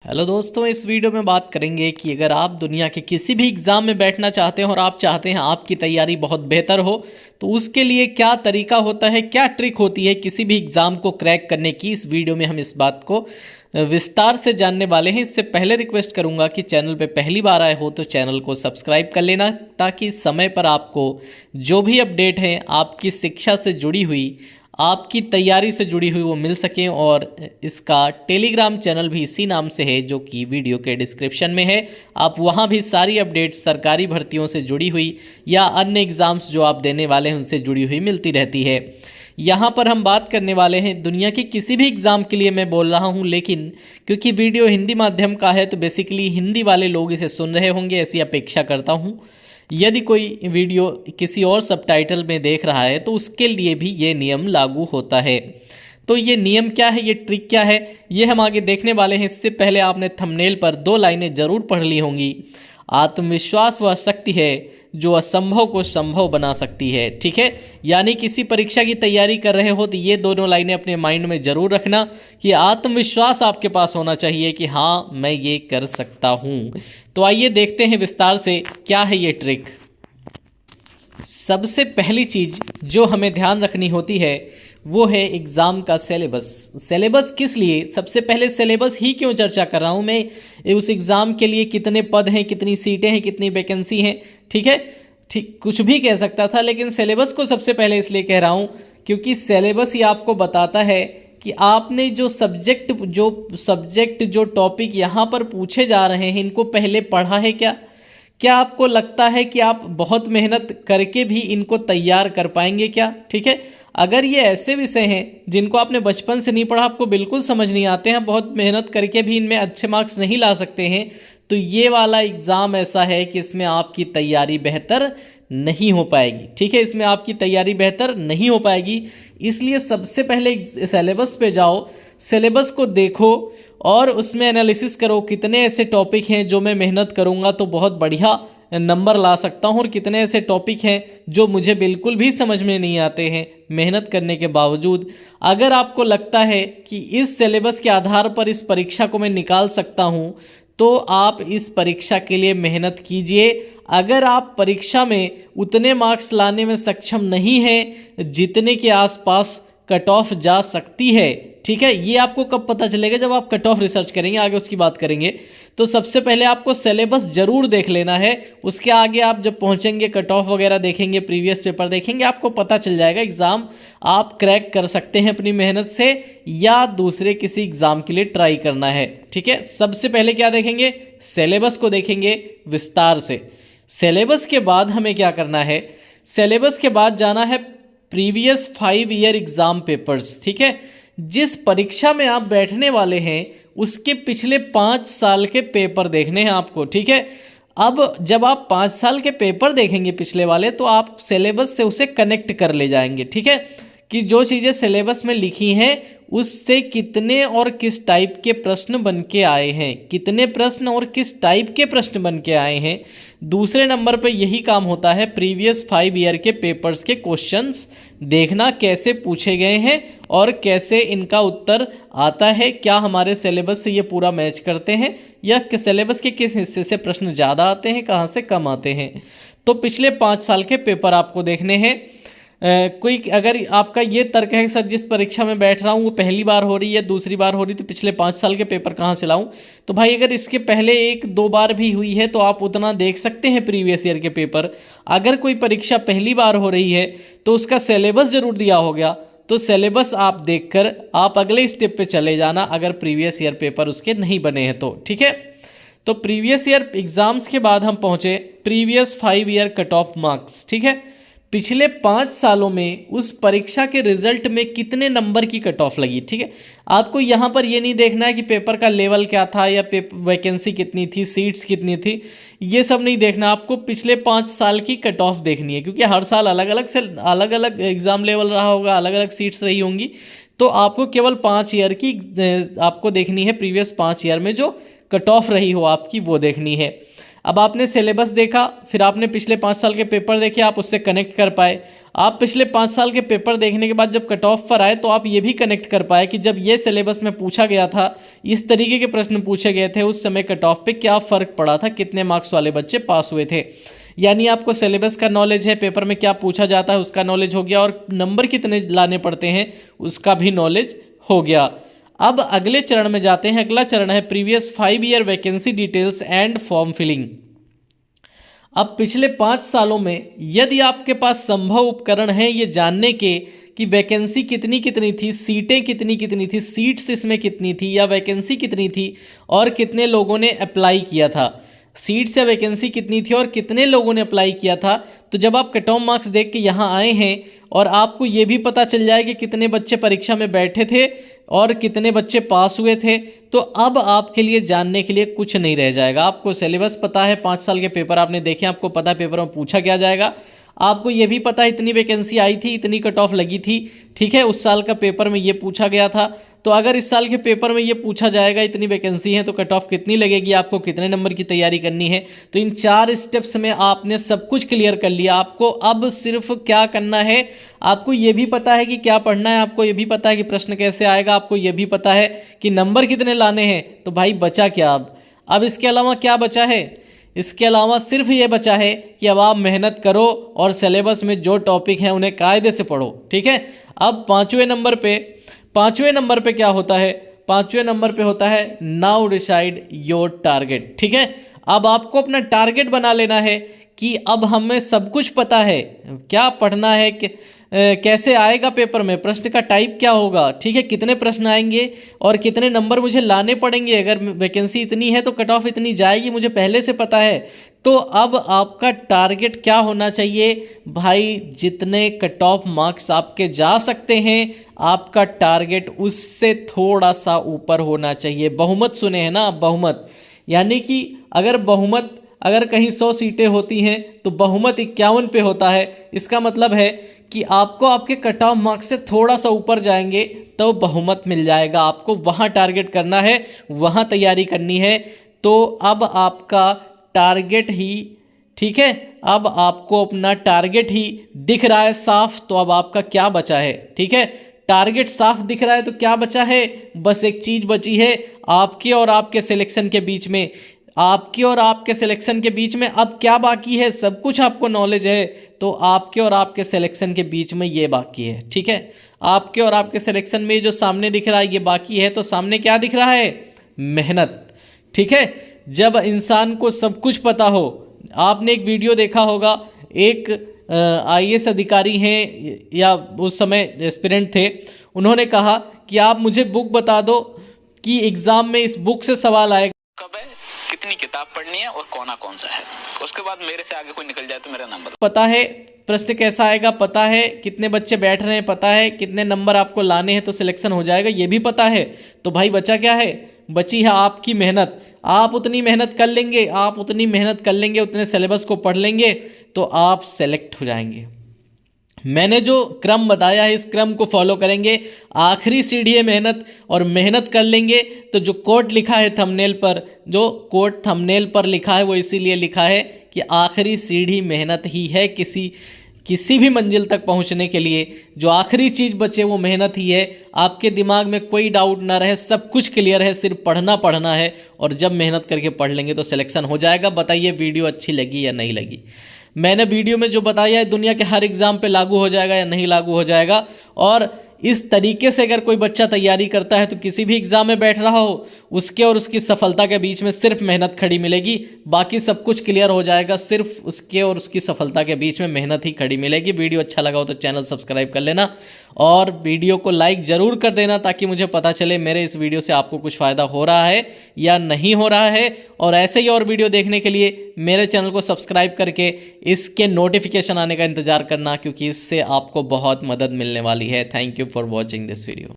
Hello दोस्तों, इस video में बात करेंगे कि अगर आप दुनिया के किसी भी एग्ज़ाम में बैठना चाहते हैं और आप चाहते हैं आपकी तैयारी बहुत बेहतर हो, तो उसके लिए क्या तरीका होता है, क्या ट्रिक होती है किसी भी एग्ज़ाम को क्रैक करने की। इस वीडियो में हम इस बात को विस्तार से जानने वाले हैं। इससे पहले रिक्वेस्ट करूंगा कि चैनल पे पहली बार आए हो तो चैनल को सब्सक्राइब कर लेना, ताकि समय पर आपको जो भी अपडेट है आपकी शिक्षा से जुड़ी हुई, आपकी तैयारी से जुड़ी हुई वो मिल सकें। और इसका टेलीग्राम चैनल भी इसी नाम से है, जो कि वीडियो के डिस्क्रिप्शन में है। आप वहाँ भी सारी अपडेट्स सरकारी भर्तियों से जुड़ी हुई या अन्य एग्ज़ाम्स जो आप देने वाले हैं उनसे जुड़ी हुई मिलती रहती है। यहाँ पर हम बात करने वाले हैं दुनिया की किसी भी एग्ज़ाम के लिए मैं बोल रहा हूँ, लेकिन क्योंकि वीडियो हिंदी माध्यम का है तो बेसिकली हिंदी वाले लोग इसे सुन रहे होंगे, ऐसी अपेक्षा करता हूँ। यदि कोई वीडियो किसी और सबटाइटल में देख रहा है तो उसके लिए भी ये नियम लागू होता है। तो ये नियम क्या है, ये ट्रिक क्या है, ये हम आगे देखने वाले हैं। इससे पहले आपने थंबनेल पर 2 लाइनें जरूर पढ़ ली होंगी। आत्मविश्वास वह शक्ति है जो असंभव को संभव बना सकती है। ठीक है, यानी किसी परीक्षा की तैयारी कर रहे हो तो ये दोनों लाइनें अपने माइंड में जरूर रखना कि आत्मविश्वास आपके पास होना चाहिए कि हाँ मैं ये कर सकता हूँ। तो आइए देखते हैं विस्तार से क्या है ये ट्रिक। सबसे पहली चीज जो हमें ध्यान रखनी होती है वो है एग्ज़ाम का सिलेबस। सिलेबस किस लिए, सबसे पहले सिलेबस ही क्यों चर्चा कर रहा हूँ मैं, उस एग्ज़ाम के लिए कितने पद हैं, कितनी सीटें हैं, कितनी वैकेंसी हैं। ठीक है, ठीक कुछ भी कह सकता था, लेकिन सिलेबस को सबसे पहले इसलिए कह रहा हूँ क्योंकि सिलेबस ही आपको बताता है कि आपने जो सब्जेक्ट जो टॉपिक यहाँ पर पूछे जा रहे हैं इनको पहले पढ़ा है क्या आपको लगता है कि आप बहुत मेहनत करके भी इनको तैयार कर पाएंगे क्या। ठीक है, अगर ये ऐसे विषय हैं जिनको आपने बचपन से नहीं पढ़ा, आपको बिल्कुल समझ नहीं आते हैं, बहुत मेहनत करके भी इनमें अच्छे मार्क्स नहीं ला सकते हैं, तो ये वाला एग्ज़ाम ऐसा है कि इसमें आपकी तैयारी बेहतर नहीं हो पाएगी। ठीक है, इसमें आपकी तैयारी बेहतर नहीं हो पाएगी। इसलिए सबसे पहले सिलेबस पे जाओ, सिलेबस को देखो और उसमें एनालिसिस करो कितने ऐसे टॉपिक हैं जो मैं मेहनत करूंगा तो बहुत बढ़िया नंबर ला सकता हूं, और कितने ऐसे टॉपिक हैं जो मुझे बिल्कुल भी समझ में नहीं आते हैं मेहनत करने के बावजूद। अगर आपको लगता है कि इस सिलेबस के आधार पर इस परीक्षा को मैं निकाल सकता हूं, तो आप इस परीक्षा के लिए मेहनत कीजिए। अगर आप परीक्षा में उतने मार्क्स लाने में सक्षम नहीं हैं जितने के आसपास कट ऑफ जा सकती है, ठीक है, ये आपको कब पता चलेगा, जब आप कट ऑफ रिसर्च करेंगे, आगे उसकी बात करेंगे। तो सबसे पहले आपको सिलेबस जरूर देख लेना है, उसके आगे आप जब पहुंचेंगे कट ऑफ वगैरह देखेंगे, प्रीवियस पेपर देखेंगे, आपको पता चल जाएगा एग्जाम आप क्रैक कर सकते हैं अपनी मेहनत से या दूसरे किसी एग्जाम के लिए ट्राई करना है। ठीक है, सबसे पहले क्या देखेंगे, सिलेबस को देखेंगे विस्तार से। सिलेबस के बाद हमें क्या करना है, सिलेबस के बाद जाना है प्रीवियस 5 ईयर एग्जाम पेपर्स। ठीक है, जिस परीक्षा में आप बैठने वाले हैं उसके पिछले 5 साल के पेपर देखने हैं आपको। ठीक है, अब जब आप 5 साल के पेपर देखेंगे पिछले वाले, तो आप सिलेबस से उसे कनेक्ट कर ले जाएंगे। ठीक है, कि जो चीज़ें सिलेबस में लिखी हैं उससे कितने और किस टाइप के प्रश्न बन के आए हैं, कितने प्रश्न और किस टाइप के प्रश्न बन के आए हैं। दूसरे नंबर पे यही काम होता है प्रीवियस 5 ईयर के पेपर्स के क्वेश्चंस देखना, कैसे पूछे गए हैं और कैसे इनका उत्तर आता है, क्या हमारे सिलेबस से ये पूरा मैच करते हैं या सिलेबस के किस हिस्से से प्रश्न ज़्यादा आते हैं, कहाँ से कम आते हैं। तो पिछले 5 साल के पेपर आपको देखने हैं। कोई अगर आपका ये तर्क है कि सर जिस परीक्षा में बैठ रहा हूँ वो पहली बार हो रही है, दूसरी बार हो रही, तो पिछले 5 साल के पेपर कहाँ से लाऊं, तो भाई अगर इसके पहले 1-2 बार भी हुई है तो आप उतना देख सकते हैं प्रीवियस ईयर के पेपर। अगर कोई परीक्षा पहली बार हो रही है तो उसका सिलेबस जरूर दिया हो गया, तो सिलेबस आप देखकर आप अगले स्टेप पे चले जाना, अगर प्रीवियस ईयर पेपर उसके नहीं बने हैं तो। ठीक है, तो प्रीवियस ईयर एग्जाम्स के बाद हम पहुंचे previous 5 year cut off marks. ठीक है, पिछले 5 सालों में उस परीक्षा के रिजल्ट में कितने नंबर की कट ऑफ लगी। ठीक है, आपको यहाँ पर ये नहीं देखना है कि पेपर का लेवल क्या था या वैकेंसी कितनी थी, सीट्स कितनी थी, ये सब नहीं देखना, आपको पिछले 5 साल की कट ऑफ देखनी है, क्योंकि हर साल अलग अलग एग्जाम लेवल रहा होगा, अलग अलग सीट्स रही होंगी। तो आपको केवल 5 ईयर की आपको देखनी है, प्रीवियस 5 ईयर में जो कट ऑफ रही हो आपकी वो देखनी है। अब आपने सिलेबस देखा, फिर आपने पिछले 5 साल के पेपर देखे, आप उससे कनेक्ट कर पाए। आप पिछले 5 साल के पेपर देखने के बाद जब कट ऑफ पर आए तो आप ये भी कनेक्ट कर पाए कि जब ये सिलेबस में पूछा गया था, इस तरीके के प्रश्न पूछे गए थे, उस समय कट ऑफ पे क्या फ़र्क पड़ा था, कितने मार्क्स वाले बच्चे पास हुए थे। यानी आपको सिलेबस का नॉलेज है, पेपर में क्या पूछा जाता है उसका नॉलेज हो गया, और नंबर कितने लाने पड़ते हैं उसका भी नॉलेज हो गया। अब अगले चरण में जाते हैं। अगला चरण है previous 5 year vacancy details and form filling. अब पिछले 5 सालों में यदि आपके पास संभव उपकरण है ये जानने के कि वैकेंसी कितनी कितनी थी, सीटें कितनी कितनी थी, सीट्स इसमें कितनी थी या वैकेंसी कितनी थी और कितने लोगों ने अप्लाई किया था, सीट्स या वैकेंसी कितनी थी और कितने लोगों ने अप्लाई किया था, तो जब आप कट ऑफ मार्क्स देख के यहाँ आए हैं और आपको ये भी पता चल जाए कि कितने बच्चे परीक्षा में बैठे थे और कितने बच्चे पास हुए थे, तो अब आपके लिए जानने के लिए कुछ नहीं रह जाएगा। आपको सिलेबस पता है, 5 साल के पेपर आपने देखे, आपको पता है पेपर में पूछा क्या जाएगा, आपको ये भी पता है इतनी वैकेंसी आई थी, इतनी कट ऑफ लगी थी, ठीक है, उस साल का पेपर में ये पूछा गया था, तो अगर इस साल के पेपर में ये पूछा जाएगा इतनी वैकेंसी है तो कट ऑफ कितनी लगेगी, आपको कितने नंबर की तैयारी करनी है। तो इन 4 स्टेप्स में आपने सब कुछ क्लियर कर लिया। आपको अब सिर्फ क्या करना है, आपको ये भी पता है कि क्या पढ़ना है, आपको ये भी पता है कि प्रश्न कैसे आएगा, आपको ये भी पता है कि नंबर कितने लाने हैं, तो भाई बचा क्या अब इसके अलावा क्या बचा है? इसके अलावा सिर्फ ये बचा है कि अब आप मेहनत करो और सिलेबस में जो टॉपिक हैं उन्हें कायदे से पढ़ो, ठीक है। अब पांचवें नंबर पे क्या होता है? पांचवें नंबर पे होता है नाउ डिसाइड योर टारगेट, ठीक है। अब आपको अपना टारगेट बना लेना है कि अब हमें सब कुछ पता है, क्या पढ़ना है, कैसे आएगा पेपर में, प्रश्न का टाइप क्या होगा, ठीक है, कितने प्रश्न आएंगे और कितने नंबर मुझे लाने पड़ेंगे। अगर वैकेंसी इतनी है तो कट ऑफ इतनी जाएगी, मुझे पहले से पता है। तो अब आपका टारगेट क्या होना चाहिए भाई? जितने कट ऑफ मार्क्स आपके जा सकते हैं, आपका टारगेट उससे थोड़ा सा ऊपर होना चाहिए। बहुमत सुने हैं ना आप? बहुमत यानी कि अगर कहीं 100 सीटें होती हैं तो बहुमत 51 पे होता है। इसका मतलब है कि आपको आपके कट ऑफ मार्क्स से थोड़ा सा ऊपर जाएंगे तो बहुमत मिल जाएगा। आपको वहाँ टारगेट करना है, वहाँ तैयारी करनी है। तो अब आपका टारगेट ही, ठीक है, अब आपको अपना टारगेट ही दिख रहा है साफ, तो अब आपका क्या बचा है? ठीक है, टारगेट साफ दिख रहा है तो क्या बचा है? बस एक चीज बची है, आपके और आपके सिलेक्शन के बीच में। आपके और आपके सिलेक्शन के बीच में अब क्या बाकी है? सब कुछ आपको नॉलेज है, तो आपके और आपके सिलेक्शन के बीच में ये बाकी है, ठीक है। आपके और आपके सिलेक्शन में जो सामने दिख रहा है ये बाकी है, तो सामने क्या दिख रहा है? मेहनत, ठीक है। जब इंसान को सब कुछ पता हो, आपने एक वीडियो देखा होगा, एक IAS अधिकारी हैं या उस समय एस्पिरेंट थे, उन्होंने कहा कि आप मुझे बुक बता दो कि एग्जाम में इस बुक से सवाल आएगा, कब है, कितनी किताब पढ़नी है और कौन सा है, उसके बाद मेरे से आगे कोई निकल जाए तो मेरा नंबर पता है, प्रश्न कैसा आएगा पता है, कितने बच्चे बैठ रहे हैं पता है, कितने नंबर आपको लाने हैं तो सिलेक्शन हो जाएगा ये भी पता है। तो भाई बचा क्या है? बची है आपकी मेहनत। आप उतनी मेहनत कर लेंगे, उतने सिलेबस को पढ़ लेंगे तो आप सेलेक्ट हो जाएंगे। मैंने जो क्रम बताया है इस क्रम को फॉलो करेंगे, आखिरी सीढ़ी है मेहनत, और मेहनत कर लेंगे तो जो कोट लिखा है थंबनेल पर लिखा है वो इसीलिए लिखा है कि आखिरी सीढ़ी मेहनत ही है। किसी भी मंजिल तक पहुंचने के लिए जो आखिरी चीज़ बचे वो मेहनत ही है। आपके दिमाग में कोई डाउट ना रहे, सब कुछ क्लियर है, सिर्फ पढ़ना है, और जब मेहनत करके पढ़ लेंगे तो सिलेक्शन हो जाएगा। बताइए वीडियो अच्छी लगी या नहीं लगी? मैंने वीडियो में जो बताया है दुनिया के हर एग्जाम पे लागू हो जाएगा या नहीं लागू हो जाएगा? और इस तरीके से अगर कोई बच्चा तैयारी करता है तो किसी भी एग्जाम में बैठ रहा हो, उसके और उसकी सफलता के बीच में सिर्फ मेहनत खड़ी मिलेगी, बाकी सब कुछ क्लियर हो जाएगा। सिर्फ उसके और उसकी सफलता के बीच में मेहनत ही खड़ी मिलेगी। वीडियो अच्छा लगा हो तो चैनल सब्सक्राइब कर लेना और वीडियो को लाइक ज़रूर कर देना ताकि मुझे पता चले मेरे इस वीडियो से आपको कुछ फ़ायदा हो रहा है या नहीं हो रहा है। और ऐसे ही और वीडियो देखने के लिए मेरे चैनल को सब्सक्राइब करके इसके नोटिफिकेशन आने का इंतज़ार करना, क्योंकि इससे आपको बहुत मदद मिलने वाली है। Thank you for watching this video.